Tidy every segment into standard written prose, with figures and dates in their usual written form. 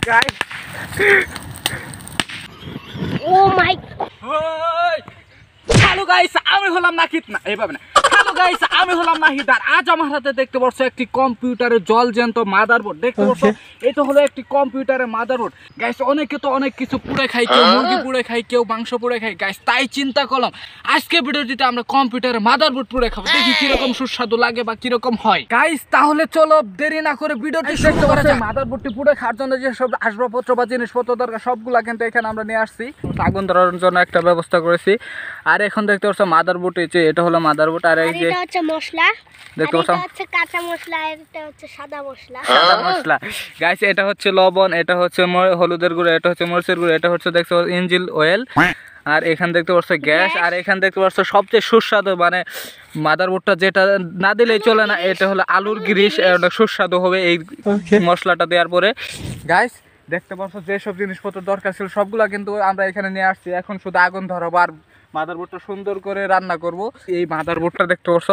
Guys oh my hello guys আমি হলাম নাহিদ না এইভাবে না হ্যালো গাইস আমি হলাম নাহিদ আর আজ আমার হাতে দেখতে পাচ্ছ একটি কম্পিউটারের জলজ্যান্ত মাদারবোর্ড দেখতে পাচ্ছ এটা হলো একটি কম্পিউটারের মাদারবোর্ড গাইস অনেকে তো অনেক কিছু পুড়ে খায় কেউ মুরগি পুড়ে খায় কেউ মাংস পুড়ে খায় গাইস তাই চিন্তা করলাম আজকে ভিডিওটিতে আমরা কম্পিউটারের মাদারবোর্ড পুড়ে খাবো দেখি কিরকম সুস্বাদু লাগে বা কিরকম হয় গাইস তাহলে চলো দেরি না করে ভিডিওটি দেখতে করা যাক মাদারবোর্ডটি পুড়ে খাওয়ার জন্য যে সব আসবাবপত্র বা জিনিসপত্র দরকার সবগুলা কিন্তু এখানে আমরা নিয়ে আসছি আগুন ধরার জন্য একটা ব্যবস্থা করেছি আর এখন দেখতে পাচ্ছ মাদারবোর্ড এই এটা হলো মাদারবোর্ড আর এই যে এটা হচ্ছে মশলা দেখতে পাচ্ছ এটা হচ্ছে কাঁচা মশলা আর এটা হচ্ছে সাদা মশলা গাইস এটা হচ্ছে লবণ এটা হচ্ছে হলুদের গুঁড়ো এটা হচ্ছে মরিচের গুঁড়ো এটা হচ্ছে দেখতে পাচ্ছ ইঞ্জিন অয়েল আর এখান দেখতে পাচ্ছ গ্যাস আর এখান দেখতে পাচ্ছ সবচেয়ে সুস্বাদু মানে মাদারবোর্ডটা যেটা না দিলেই চলে না এটা হলো আলুর গ্রিস এটা সুস্বাদু হবে এই মশলাটা দেওয়ার পরে গাইস দেখতে পাচ্ছ যেসব জিনিসপত্র দরকার ছিল সবগুলা কিন্তু আমরা এখানে নিয়ে আসছি এখন শুধু আগুন ধরাবো আর মাদারবোর্ডটা সুন্দর করে রান্না করব এই মাদারবোর্ডটা দেখতে পাচ্ছ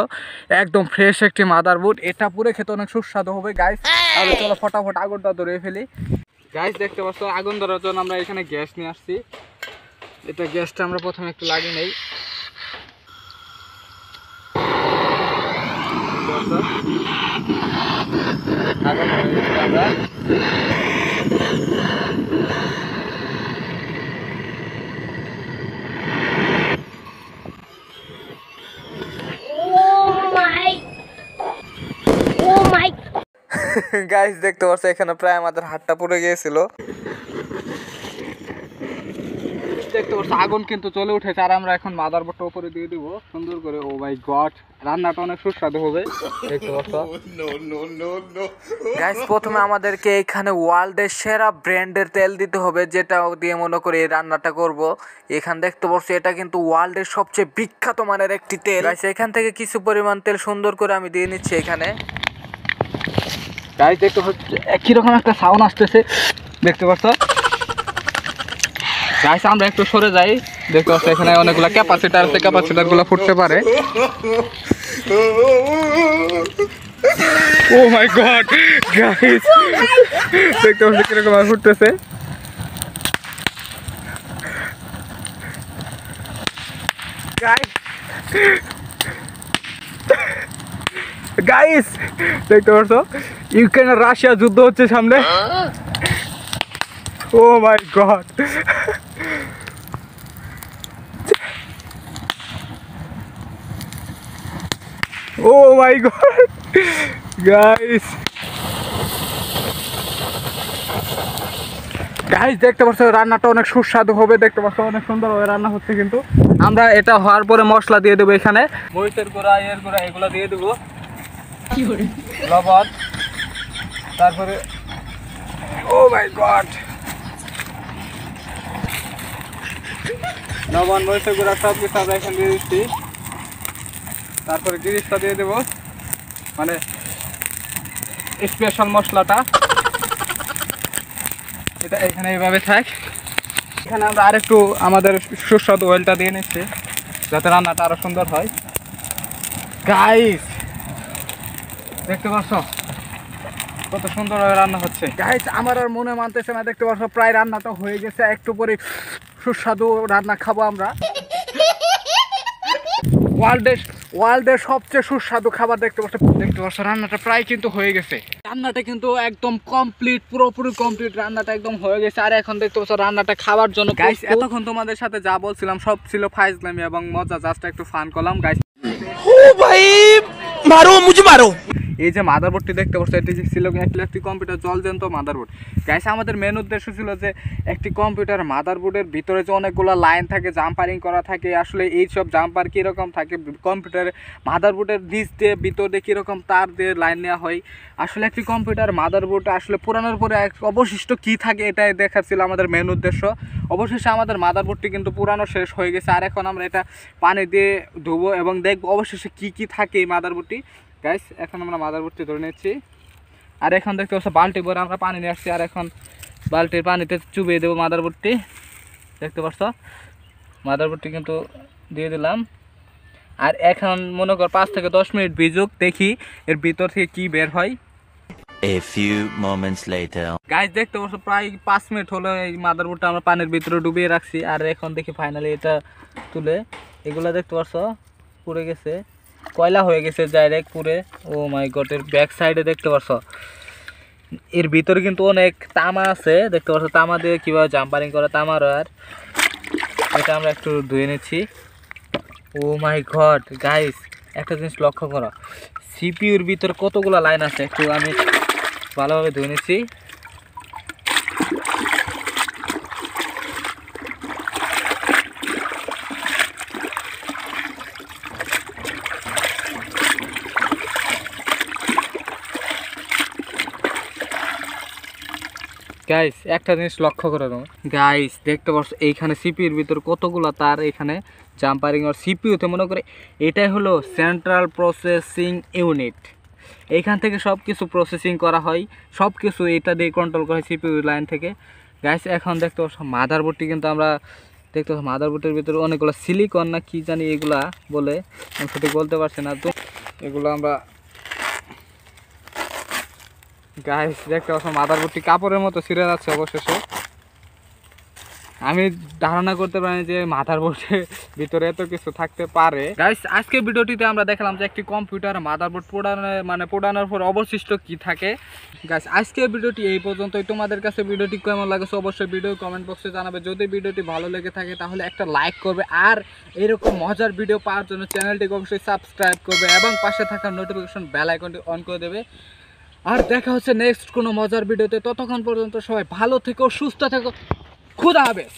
একদম ফ্রেশ একটি মাদারবোর্ড এটা পুরো খেতে অনেক সুস্বাদু হবে গাইস তাহলে চলো ফটাফট আগুনটা ধরে ফেলি গাইস দেখতে পাচ্ছ আগুন ধরার জন্য আমরা এখানে গ্যাস নিয়ে আসছি এটা গ্যাসটা আমরা প্রথমে একটু লাগিয়ে নেই আগুন আমরা গাইস দেখতে পাচ্ছ এখানে প্রায় আমাদের হাতটা পুড়ে গিয়েছিল দেখতে পাচ্ছ আগুন কিন্তু চলে উঠেছে আর আমরা এখন মাদারবোর্ডটা উপরে দিয়ে দিব সুন্দর করে ও মাই গড রান্নাটা অনেক সুস্বাদু হবে দেখতে পাচ্ছ গাইস প্রথমে আমাদেরকে এখানে ওয়ার্ল্ডের সেরা ব্র্যান্ডের তেল দিতে হবে যেটা দিয়ে মনে করে এই রান্নাটা করব এখানে দেখতে পাচ্ছ এটা কিন্তু ওয়ার্ল্ডের সবচেয়ে বিখ্যাত মানের একটি তেল গাইস এখান থেকে কিছু পরিমাণ তেল সুন্দর করে আমি দিয়ে নিচ্ছি এখানে গাইস দেখতে পাচ্ছ একই রকম একটা সাউন্ড আসতেছে দেখতে পাচ্ছ গাইস আমরা একটু সরে যাই দেখতে পাচ্ছ এখানে অনেকগুলা ক্যাপাসিটার আছে ক্যাপাসিটারগুলো ফুটতে পারে ও মাই গড গাইস দেখতে পাচ্ছ কিরকম ফুটতেছে গাইস গাইস দেখতে পাচ্ছ ইউক্রেন আর রাশিয়া যুদ্ধ হচ্ছে সামনে ও মাই গড ও মাই গড গাইস গাইস দেখতে পাচ্ছ রান্নাটা অনেক সুস্বাদু হবে দেখতে পাচ্ছ অনেক সুন্দরভাবে রান্না হচ্ছে কিন্তু আমরা এটা হওয়ার পরে মশলা দিয়ে দেবো এখানে মরিচের গুঁড়া এর গুঁড়া এগুলো দিয়ে দেবো লবণ তারপরে ও মাই গড লবণ মরিচের গুঁড়া সব কিছু আমরা এখানে দিয়ে দিচ্ছি তারপরে গ্রিসটা দিয়ে দেবো মানে স্পেশাল মশলাটা এটা এখানে এইভাবে থাক এখানে আমরা আরেকটু আমাদের সুস্বাদু অয়েলটা দিয়ে নিচ্ছি যাতে রান্নাটা আরো সুন্দর হয় গাইস দেখতে পাচ্ছ কত সুন্দরভাবে রান্না হচ্ছে গাইস আমার আর মনে মানতেছে না দেখতে পাচ্ছ প্রায় রান্নাটা হয়ে গেছে একটু পরে সুস্বাদু রান্না খাবো আমরা ওয়ার্ল্ডের সবচেয়ে সুস্বাদু খাবার দেখতে পাচ্ছ রান্নাটা প্রায় কিন্তু হয়ে গেছে রান্নাটা কিন্তু একদম কমপ্লিট পুরোপুরি কমপ্লিট রান্নাটা একদম হয়ে গেছে আর এখন দেখতে পাচ্ছ রান্নাটা খাওয়ার জন্য গাইস এতক্ষণ তোমাদের সাথে যা বলছিলাম সব ছিল ফাইজলামি এবং মজা জাস্ট একটু ফান করলাম গাইস ও ভাই মারো মুঝে মারো এই যে মাদারবোর্ডটি দেখতে পাচ্ছ এটি ছিল একটি কম্পিউটার জলজ্যান্ত মাদারবোর্ড গাইস আমাদের মেন উদ্দেশ্য ছিল যে একটি কম্পিউটার মাদারবোর্ডের ভিতরে যে অনেকগুলো লাইন থাকে জাম্পারিং করা থাকে আসলে এই সব জাম্পার কীরকম থাকে কম্পিউটারে মাদারবোর্ডের নিচ দিয়ে ভিতর দিয়ে কীরকম তার দিয়ে লাইন নেওয়া হয় আসলে একটি কম্পিউটার মাদারবোর্ড আসলে পুরানোর পরে অবশিষ্ট কী থাকে এটাই দেখার ছিল আমাদের মেন উদ্দেশ্য অবশেষে আমাদের মাদারবোর্ডটি কিন্তু পুরানো শেষ হয়ে গেছে আর এখন আমরা এটা পানি দিয়ে ধুবো এবং দেখবো অবশেষে কী থাকে এই মাদারবোর্ডটি গাইস এখন আমরা মাদারবোর্ডটি ধরে নিচ্ছি আর এখন দেখতে পাচ্ছ বালতি ভরে আমরা পানি নিয়ে আসছি আর এখন বালতির পানিতে চুবিয়ে দেবো মাদারবোর্ডটি দেখতে পাচ্ছ মাদারবোর্ডটি কিন্তু দিয়ে দিলাম আর এখন মনে কর 5 থেকে 10 মিনিট ভিজুক দেখি এর ভিতর থেকে কি বের হয় A few moments later. Guys দেখতে পাচ্ছ প্রায় 5 মিনিট হলো এই মাদারবোর্ডটা আমরা পানির ভিতরে ডুবিয়ে রাখছি, আর এখন দেখি ফাইনালি এটা তুলে এগুলা দেখতে পাচ্ছ পুড়ে গেছে, কয়লা হয়ে গেছে ডাইরেক্ট পুড়ে। ও মাই গড, এর ব্যাক সাইডে দেখতে পাচ্ছ এর ভিতরে কিন্তু অনেক তামা আছে, দেখতে পাচ্ছ তামা দিয়ে কিভাবে জাম্পারিং করে তামার। আর এটা আমরা একটু ধুয়ে নিচ্ছি। ও মাই গড গাইস, একটা জিনিস লক্ষ্য করো, সিপিইউর ভিতর কতগুলো লাইন আছে, একটু আমি ভালোভাবে ধুয়ে নিচ্ছি। গাইস একটা জিনিস লক্ষ্য করে দাও গাইস, দেখতে পাচ্ছ এইখানে সিপিইউর ভিতর কতগুলো তার এখানে জাম্পারিং। আর সিপিইউতে মনে করে এটাই হলো সেন্ট্রাল প্রসেসিং ইউনিট, এইখান থেকে সব কিছু প্রসেসিং করা হয়, সব কিছু এটা দিয়ে কন্ট্রোল করা হয় সিপিইউ লাইন থেকে। গাইস এখন দেখতে পাচ্ছ মাদারবোর্ডটি কিন্তু আমরা দেখতে পাচ্ছি মাদারবোর্ডের ভিতরে অনেকগুলো সিলিকন না কি জানি এগুলা বলে, আমি সঠিক বলতে পারছি না। তো এগুলো আমরা গাইস দেখতে পাচ্ছ মাদারবোর্ডটি কাপড়ের মতো ছিঁড়ে যাচ্ছে অবশেষে। আমি ধারণা করতে পারি যে মাদারবোর্ডের ভিতরে এত কিছু থাকতে পারে। গাইস আজকে ভিডিওটিতে আমরা দেখলাম যে একটি কম্পিউটার মাদারবোর্ড পোড়ানোর পর অবশিষ্ট কি থাকে। গাইস আজকের ভিডিওটি এই পর্যন্তই। তোমাদের কাছে ভিডিওটি কেমন লাগছে অবশ্যই ভিডিও কমেন্ট বক্সে জানাবে। যদি ভিডিওটি ভালো লেগে থাকে তাহলে একটা লাইক করবে, আর এরকম মজার ভিডিও পাওয়ার জন্য চ্যানেলটিকে অবশ্যই সাবস্ক্রাইব করবে এবং পাশে থাকা নোটিফিকেশন বেল আইকনটি অন করে দেবে। আর দেখা হচ্ছে নেক্সট কোনো মজার ভিডিওতে, ততক্ষণ পর্যন্ত সবাই ভালো থেকো, সুস্থ থেকো, খুদা হাফেজ।